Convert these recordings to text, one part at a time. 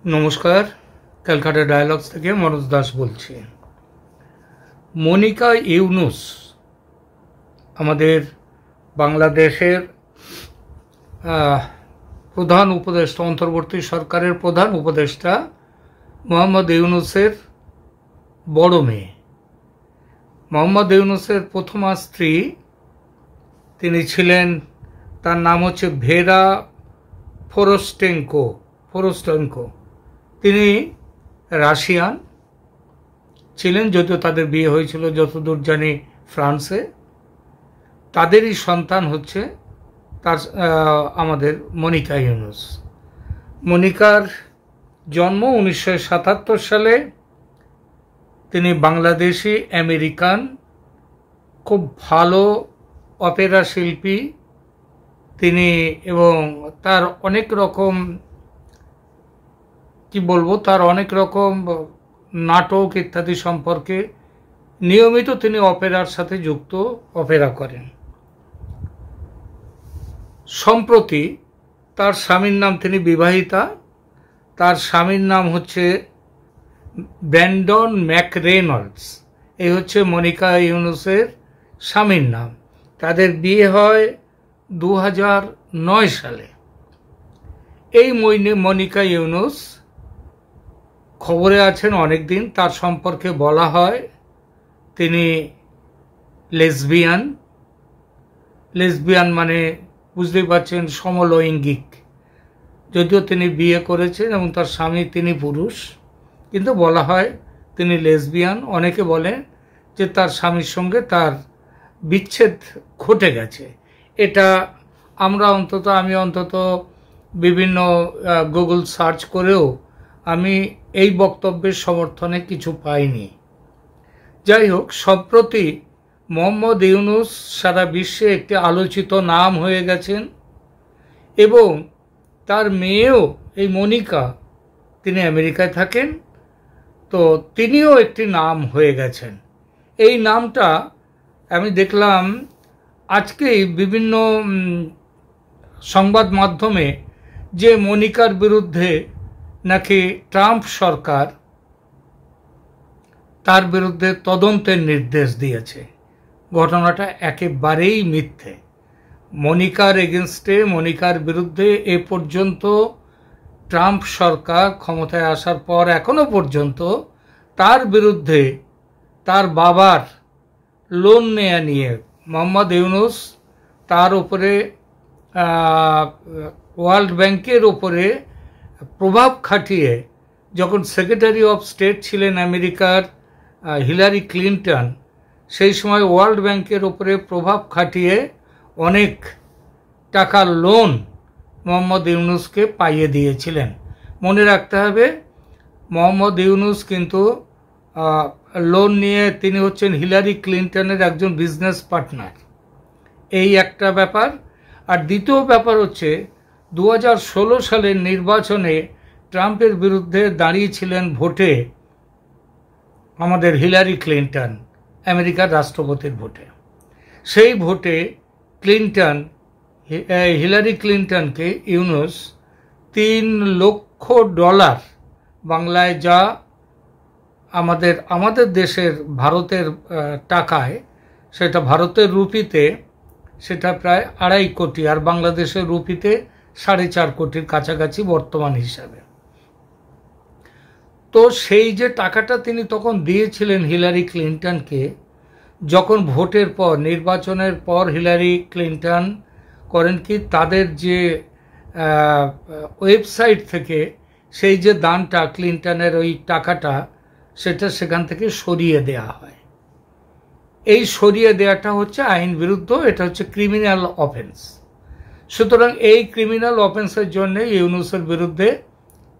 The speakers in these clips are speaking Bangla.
নমস্কার, ক্যালকাটা ডায়ালগস থেকে মনোজ দাস বলছি। মনিকা ইউনুস আমাদের বাংলাদেশের প্রধান উপদেষ্টা, অন্তর্বর্তী সরকারের প্রধান উপদেষ্টা মোহাম্মদ ইউনুসের বড় মেয়ে। মোহাম্মদ ইউনুসের প্রথমা স্ত্রী তিনি ছিলেন, তার নাম হচ্ছে ভেরা ফোরস্টেঙ্কো। তিনি রাশিয়ান ছিলেন, যদিও তাদের বিয়ে হয়েছিল যতদূর জানি ফ্রান্সে। তাদেরই সন্তান হচ্ছে আমাদের মনিকা ইউনুস। মনিকার জন্ম 1977 সালে। তিনি বাংলাদেশি আমেরিকান, খুব ভালো অপেরা শিল্পী তিনি, এবং তার অনেক রকম তার অনেক রকম নাটক ইত্যাদি সম্পর্কে নিয়মিত তিনি অপেরার সাথে যুক্ত, অপেরা করেন। সম্প্রতি তার স্বামীর নাম, তিনি বিবাহিতা, তার স্বামীর নাম হচ্ছে ব্র্যান্ডন ম্যাকরেনল্ডস। এই হচ্ছে মনিকা ইউনুসের স্বামীর নাম। তাদের বিয়ে হয় 2009 সালে। এই মনিকা ইউনুস খবরে আছেন অনেক দিন। তার সম্পর্কে বলা হয় তিনি লেসবিয়ান মানে বুঝতেই পারছেন, সমলৈঙ্গিক। যদিও তিনি বিয়ে করেছেন এবং তার স্বামী তিনি পুরুষ, কিন্তু বলা হয় তিনি লেসবিয়ান। অনেকে বলে যে তার স্বামীর সঙ্গে তার বিচ্ছেদ ঘটে গেছে। এটা আমি অন্তত বিভিন্ন গুগল সার্চ করেও আমি এই বক্তব্যের সমর্থনে কিছু পাইনি। যাই হোক, সম্প্রতি মোহাম্মদ ইউনুস সারা বিশ্বে একটি আলোচিত নাম হয়ে গেছেন, এবং তার মেয়েও, এই মনিকা, তিনি আমেরিকায় থাকেন, তো তিনিও একটি নাম হয়ে গেছেন। এই নামটা আমি দেখলাম আজকেই বিভিন্ন সংবাদ মাধ্যমে, যে মনিকার বিরুদ্ধে নাকি ট্রাম্প সরকার তার বিরুদ্ধে তদন্তের নির্দেশ দিয়েছে। ঘটনাটা একেবারেই মিথ্যে। মনিকার এগেনস্টে, মনিকার বিরুদ্ধে এ পর্যন্ত ট্রাম্প সরকার ক্ষমতায় আসার পর এখনো পর্যন্ত তার বিরুদ্ধে তার বাবার লোন নেয়া নিয়ে মোহাম্মদ ইউনুস তার উপরে ওয়ার্ল্ড ব্যাংকের উপরে প্রভাব খাটিয়ে, যখন সেক্রেটারি অফ স্টেট ছিলেন আমেরিকার হিলারি ক্লিন্টন, সেই সময় ওয়ার্ল্ড ব্যাংকের উপরে প্রভাব খাটিয়ে অনেক টাকার লোন মোহাম্মদ ইউনুসকে পাইয়ে দিয়েছিলেন। মনে রাখতে হবে, মোহাম্মদ ইউনুস কিন্তু লোন নিয়ে, তিনি হচ্ছেন হিলারি ক্লিন্টনের একজন বিজনেস পার্টনার। এই একটা ব্যাপার। আর দ্বিতীয় ব্যাপার হচ্ছে 2016 সালের নির্বাচনে ট্রাম্পের বিরুদ্ধে দাঁড়িয়েছিলেন ভোটে আমাদের হিলারি ক্লিন্টন, আমেরিকার রাষ্ট্রপতির ভোটে। সেই ভোটে হিলারি ক্লিন্টনকে ইউনুস $3 লক্ষ, বাংলায় যা আমাদের দেশের ভারতের টাকায়, সেটা ভারতের রুপিতে সেটা প্রায় 2.5 কোটি, আর বাংলাদেশের রুপিতে 4.5 কোটির কাছাকাছি বর্তমান হিসাবে। তো সেই যে টাকাটা তিনি তখন দিয়েছিলেন হিলারি ক্লিন্টনকে, যখন ভোটের পর, নির্বাচনের পর হিলারি ক্লিন্টন করেন কি, তাদের যে ওয়েবসাইট থেকে সেই যে দানটা, ক্লিন্টনের ওই টাকাটা, সেটা সেখান থেকে সরিয়ে দেয়া হয়। এই সরিয়ে দেওয়াটা হচ্ছে আইন বিরুদ্ধ, এটা হচ্ছে ক্রিমিনাল অফেন্স। সুতরাং এই ক্রিমিনাল অফেন্সের জন্য ইউনুসের বিরুদ্ধে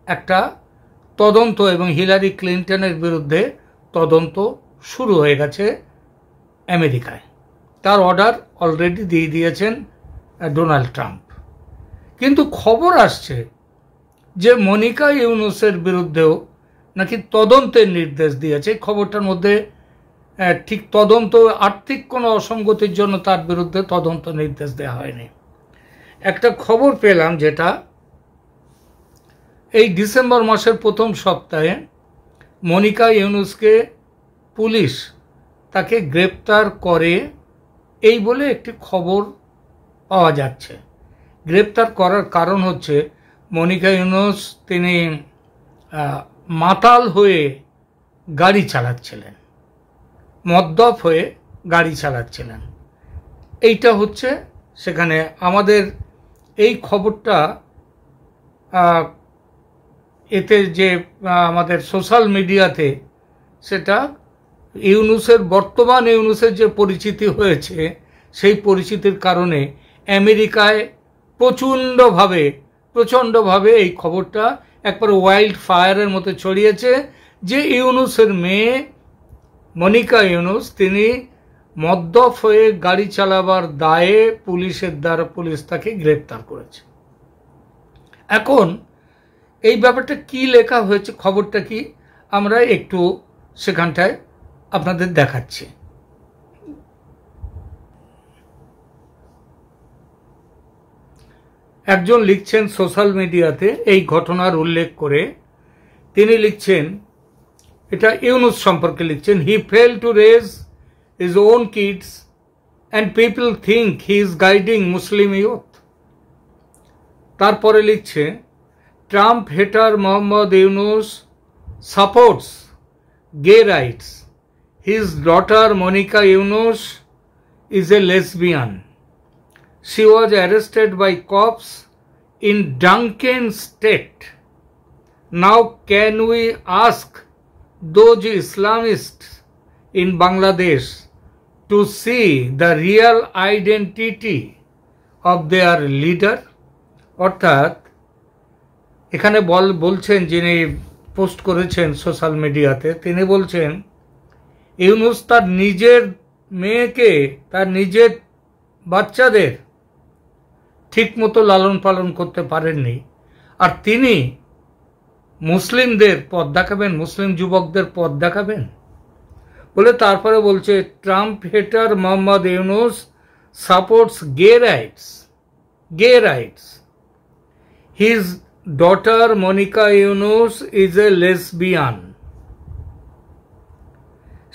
একটা তদন্ত, এবং হিলারি ক্লিন্টনের বিরুদ্ধে তদন্ত শুরু হয়ে গেছে আমেরিকায়। তার অর্ডার অলরেডি দিয়ে দিয়েছেন ডোনাল্ড ট্রাম্প। কিন্তু খবর আসছে যে মনিকা ইউনুসের বিরুদ্ধেও নাকি তদন্তের নির্দেশ দিয়েছে। খবরটার মধ্যে ঠিক তদন্ত, আর্থিক কোনো অসঙ্গতির জন্য তার বিরুদ্ধে তদন্ত নির্দেশ দেওয়া হয়নি। একটা খবর পেলাম যেটা এই ডিসেম্বর মাসের প্রথম সপ্তাহে মনিকা ইউনুসকে পুলিশ তাকে গ্রেপ্তার করে এই বলে একটি খবর পাওয়া যাচ্ছে। গ্রেপ্তার করার কারণ হচ্ছে মনিকা ইউনুস তিনি মাতাল হয়ে গাড়ি চালাচ্ছিলেন, মদ্যপ হয়ে গাড়ি চালাচ্ছিলেন। এইটা হচ্ছে সেখানে আমাদের এই খবরটা এতে যে আমাদের সোশ্যাল মিডিয়াতে সেটা বর্তমান ইউনুসের যে পরিচিতি হয়েছে সেই পরিচিতির কারণে আমেরিকায় প্রচণ্ডভাবে এই খবরটা একবার ওয়াইল্ড ফায়ারের মতো ছড়িয়েছে যে ইউনুসের মেয়ে মনিকা ইউনুস তিনি মদ্যপ হয়ে গাড়ি চালাবার দায়ে পুলিশ তাকে গ্রেপ্তার করেছে। এখন এই ব্যাপারটা কি লেখা হয়েছে, খবরটা কি আমরা একটু সেখানটায় আপনাদের দেখাচ্ছি। একজন লিখছেন সোশ্যাল মিডিয়াতে এই ঘটনার উল্লেখ করে, তিনি লিখছেন, এটা ইউনুস সম্পর্কে লিখছেন, he fail to raise his own kids and people think he is guiding Muslim youth. তারপরে লিখছে, Trump hater Mohammad Yunus supports gay rights, his daughter Monica Yunus is a lesbian, she was arrested by cops in Duncan state. Now can we ask those Islamists in Bangladesh to see the real identity of their leader? অর্থাৎ এখানে বলছেন যিনি পোস্ট করেছেন সোশ্যাল মিডিয়াতে, তিনি বলছেন ইউনুস তার নিজের মেয়েকে, তার নিজের বাচ্চাদের ঠিকমতো লালন পালন করতে পারেননি, আর তিনি মুসলিমদের পথ দেখাবেন, মুসলিম যুবকদের পথ দেখাবেন বলে তারপরে বলছে, Trump hater Mohammad Yunus supports gay rights, his daughter Monica Yunus is a lesbian,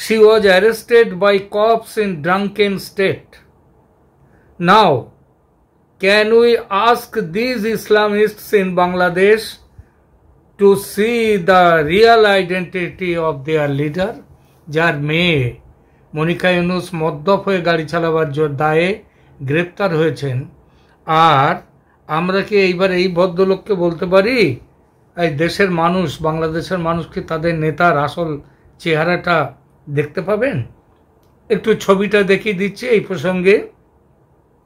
she was arrested by cops in Duncan state. Now can we ask these Islamists in Bangladesh to see the real identity of their leader? যার মেয়ে মনিকা ইউনুস মদ্যপ হয়ে গাড়ি চালাবার দায়ে গ্রেপ্তার হয়েছেন, আর আমরা কি এইবার এই ভদ্রলোককে বলতে পারি এই দেশের মানুষ, বাংলাদেশের মানুষ কি তাদের নেতার আসল চেহারাটা দেখতে পাবেন? একটু ছবিটা দেখিয়ে দিচ্ছি, এই প্রসঙ্গে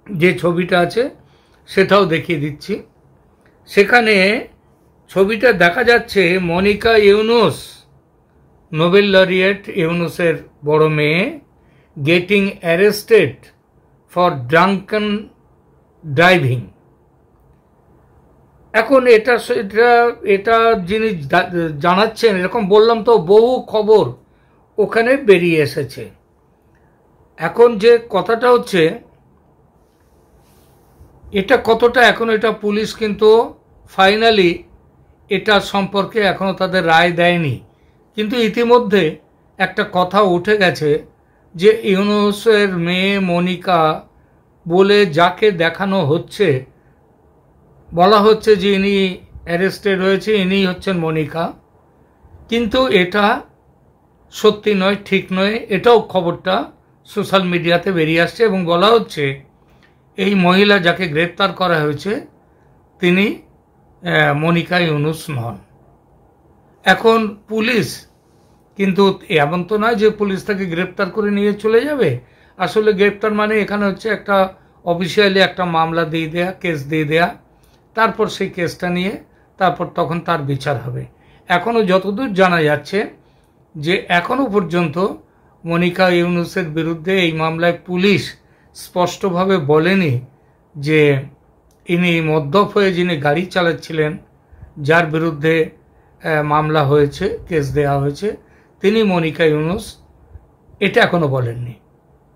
যে ছবিটা আছে সেটাও দেখিয়ে দিচ্ছি। সেখানে ছবিটা দেখা যাচ্ছে মনিকা ইউনুস, নোবেল লরিয়েট ইউনুসের বড় মেয়ে, গেটিং অ্যারেস্টেড ফর ড্রাঙ্কন ড্রাইভিং। এখন এটা যিনি জানাচ্ছেন, এরকম বললাম তো বহু খবর ওখানে বেরিয়ে এসেছে। এখন যে কথাটা হচ্ছে এটা কতটা, এখন এটা পুলিশ কিন্তু ফাইনালি এটা সম্পর্কে এখনো তাদের রায় দেয়নি, কিন্তু ইতিমধ্যে একটা কথা উঠে গেছে যে ইউনুসের মেয়ে মনিকা বলে যাকে দেখানো হচ্ছে, বলা হচ্ছে যে ইনি অ্যারেস্টেড হয়েছে, ইনি হচ্ছেন মনিকা, কিন্তু এটা সত্যি নয়, ঠিক নয়। এটাও খবরটা সোশ্যাল মিডিয়াতে বেরিয়ে আসছে এবং বলা হচ্ছে এই মহিলা যাকে গ্রেপ্তার করা হয়েছে তিনি মনিকা ইউনুস নন। এখন পুলিশ কিন্তু এমন তো নয় যে পুলিশ তাকে গ্রেপ্তার করে নিয়ে চলে যাবে। আসলে গ্রেপ্তার মানে এখানে হচ্ছে একটা অফিসিয়ালি একটা মামলা দিয়ে দেয়া, কেস দিয়ে দেয়া, তারপর সেই কেসটা নিয়ে তারপর তখন তার বিচার হবে। এখনও যতদূর জানা যাচ্ছে যে এখনও পর্যন্ত মনিকা ইউনুসের বিরুদ্ধে এই মামলায় পুলিশ স্পষ্টভাবে বলেনি যে ইনি মদ্যপ হয়ে যিনি গাড়ি চালাচ্ছিলেন, যার বিরুদ্ধে মামলা হয়েছে, কেস দেওয়া হয়েছে, তিনি মনিকা ইউনুস, এটা এখনো বলেননি,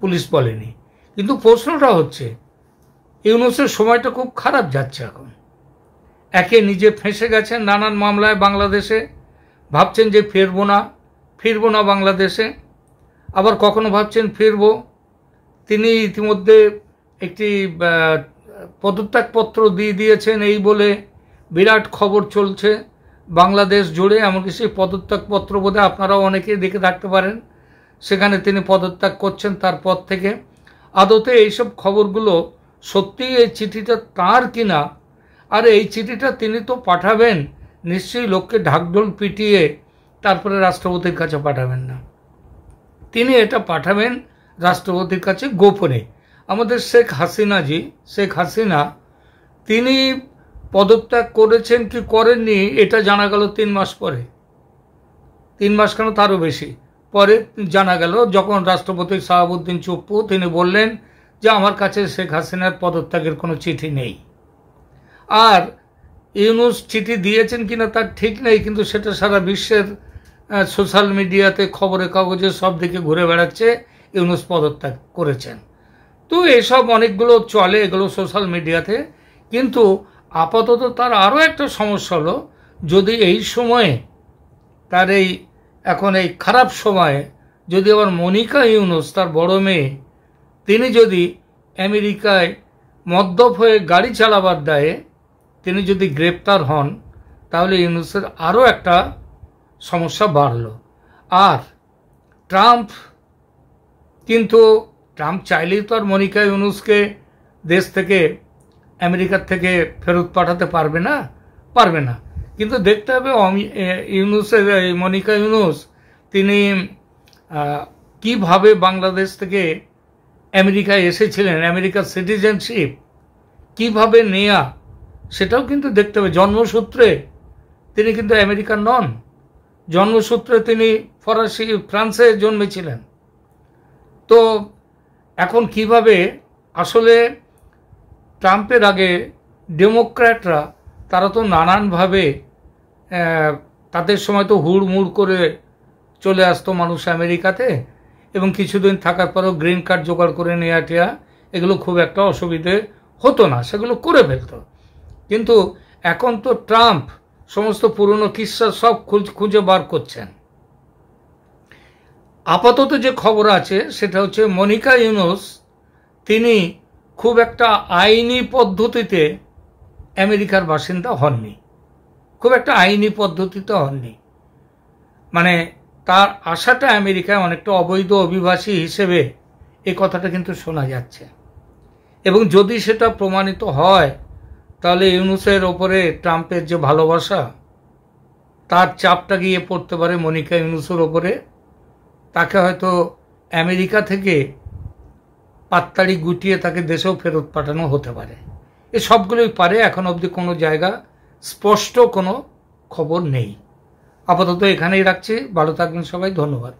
পুলিশ বলেনি। কিন্তু প্রশ্নটা হচ্ছে ইউনুসের সময়টা খুব খারাপ যাচ্ছে এখন। একে নিজে ফেঁসে গেছেন নানান মামলায় বাংলাদেশে, ভাবছেন যে ফিরবো না বাংলাদেশে, আবার কখনো ভাবছেন ফিরবো। তিনি ইতিমধ্যে একটি পদত্যাগপত্র দিয়ে দিয়েছেন এই বলে বিরাট খবর চলছে বাংলাদেশ জুড়ে। এমনকি সেই পদত্যাগপত্র বোধহয় আপনারাও অনেকে দেখে থাকতে পারেন, সেখানে তিনি পদত্যাগ করছেন তার পদ থেকে। আদতে এইসব খবরগুলো সত্যিই এই চিঠিটা তার কিনা, আর এই চিঠিটা তিনি তো পাঠাবেন নিশ্চয়ই লোককে ঢাকঢোল পিটিয়ে তারপরে রাষ্ট্রপতির কাছে পাঠাবেন না, তিনি এটা পাঠাবেন রাষ্ট্রপতির কাছে গোপনে। আমাদের শেখ হাসিনা তিনি পদত্যাগ করেছেন কি করেননি এটা জানা গেল 3 মাস পরে, 3 মাস কেন তারও বেশি পরে জানা গেল, যখন রাষ্ট্রপতি শাহাবুদ্দিন চুপ্পু তিনি বললেন যে আমার কাছে শেখ হাসিনার পদত্যাগের কোনো চিঠি নেই। আর ইউনূস চিঠি দিয়েছেন কিনা তার ঠিক নেই, কিন্তু সেটা সারা বিশ্বের সোশ্যাল মিডিয়াতে খবরের কাগজে সব দিকে ঘুরে বেড়াচ্ছে ইউনূস পদত্যাগ করেছেন। তো এসব অনেকগুলো চলে, এগুলো সোশ্যাল মিডিয়াতে। কিন্তু আপাতত তার আরও একটা সমস্যা হলো, যদি এই সময়ে তার এখন এই খারাপ সময়ে যদি আবার মনিকা ইউনূস তার বড় মেয়ে তিনি যদি আমেরিকায় মদ্যপ হয়ে গাড়ি চালাবার দায়ে তিনি যদি গ্রেপ্তার হন, তাহলে ইউনূসের আরও একটা সমস্যা বাড়ল। আর ট্রাম্প চাইলেই তো আর মনিকা ইউনূসকে দেশ থেকে আমেরিকার থেকে ফেরত পাঠাতে পারবে না। কিন্তু দেখতে হবে মনিকা ইউনূস তিনি কিভাবে বাংলাদেশ থেকে আমেরিকায় এসেছিলেন, আমেরিকার সিটিজেনশিপ কিভাবে নেয়া সেটাও কিন্তু দেখতে হবে। জন্মসূত্রে তিনি কিন্তু আমেরিকান নন, জন্মসূত্রে তিনি ফ্রান্সে জন্মেছিলেন। তো এখন কিভাবে আসলে ট্রাম্পের আগে ডেমোক্র্যাটরা তারা তো নানানভাবে তাদের সময় তো হুড়মুড় করে চলে আসতো মানুষ আমেরিকাতে, এবং কিছুদিন থাকার পরেও গ্রিন কার্ড জোগাড় করে নেওয়া এগুলো খুব একটা অসুবিধে হতো না, সেগুলো করে ফেলতো। কিন্তু এখন তো ট্রাম্প সমস্ত পুরনো কিস্সা সব খুঁজে বার করছেন। আপাতত যে খবর আছে সেটা হচ্ছে মনিকা ইউনূস তিনি খুব একটা আইনি পদ্ধতিতে আমেরিকার বাসিন্দা হননি, মানে তার আশাটা আমেরিকায় অনেকটা অবৈধ অভিবাসী হিসেবে এই কথাটা কিন্তু শোনা যাচ্ছে। এবং যদি সেটা প্রমাণিত হয় তাহলে ইউনূসের ওপরে ট্রাম্পের যে ভালোবাসা তার চাপটা গিয়ে পড়তে পারে মনিকা ইউনূসের ওপরে, তাকে হয়তো আমেরিকা থেকে পাত্তাড়ি গুটিয়ে তাকে দেশেও ফেরত পাঠানো হতে পারে। এ সবগুলোই পারে, এখন অবধি কোনো জায়গা স্পষ্ট কোনো খবর নেই। আপাতত এখানেই রাখছি, ভালো থাকবেন সবাই, ধন্যবাদ।